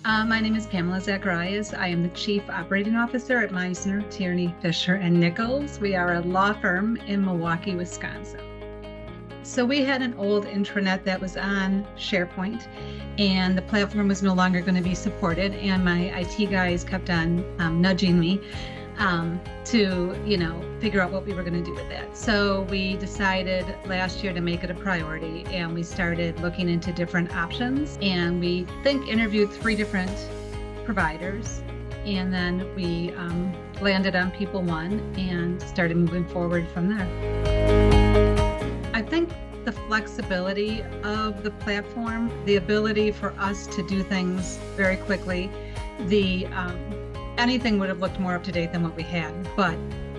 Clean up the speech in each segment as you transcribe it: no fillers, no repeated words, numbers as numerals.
My name is Pamela Zacharias. I am the Chief Operating Officer at Meissner Tierney, Fisher & Nichols. We are a law firm in Milwaukee, Wisconsin. So we had an old intranet that was on SharePoint, and the platform was no longer going to be supported, and my IT guys kept on nudging me to figure out what we were going to do with that. So we decided last year to make it a priority, and we started looking into different options, and we interviewed 3 different providers, and then we landed on PeopleOne and started moving forward from there. I think the flexibility of the platform, the ability for us to do things very quickly, anything would have looked more up to date than what we had, but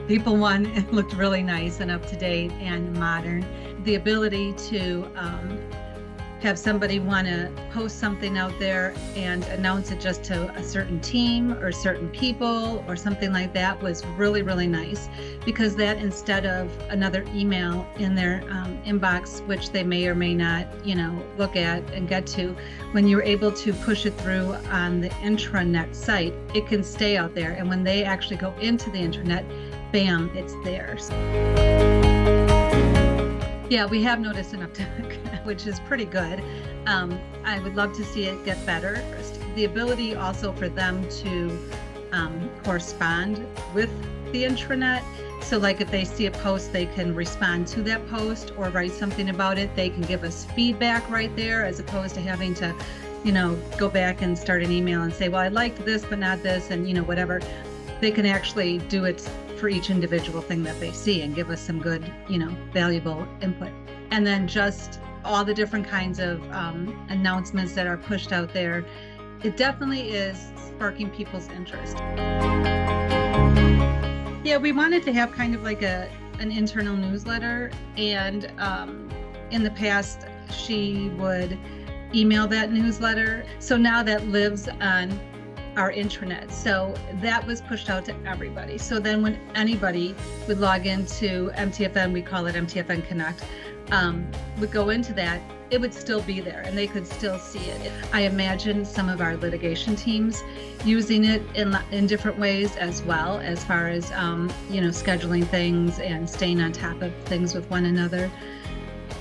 PeopleOne, it looked really nice and up to date and modern. The ability to have somebody want to post something out there and announce it just to a certain team or certain people or something like that was really, really nice, because that, instead of another email in their inbox, which they may or may not, look at and get to, when you're able to push it through on the intranet site, it can stay out there. And when they actually go into the intranet, bam, it's theirs. Yeah, we have noticed an uptick, which is pretty good. I would love to see it get better. The ability also for them to correspond with the intranet. So like if they see a post, they can respond to that post or write something about it. They can give us feedback right there, as opposed to having to, go back and start an email and say, well, I liked this, but not this, and whatever. They can actually do it for each individual thing that they see and give us some good, valuable input. And then just all the different kinds of announcements that are pushed out there, it definitely is sparking people's interest. Yeah, we wanted to have kind of like an internal newsletter, and in the past, she would email that newsletter. So now that lives on our intranet. So that was pushed out to everybody. So then when anybody would log into MTFN, we call it MTFN Connect, would go into that, it would still be there and they could still see it. I imagine some of our litigation teams using it in different ways as well, as far as, scheduling things and staying on top of things with one another.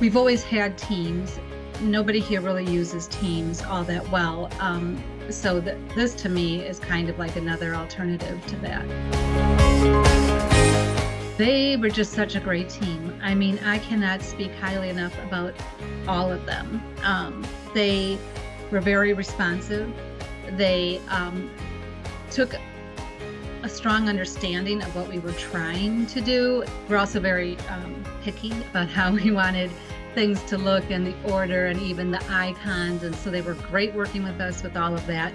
We've always had Teams. Nobody here really uses Teams all that well. So this to me is kind of like another alternative to that. They were just such a great team. I mean, I cannot speak highly enough about all of them. They were very responsive. They took a strong understanding of what we were trying to do. We're also very picky about how we wanted things to look, and the order, and even the icons, and so they were great working with us with all of that.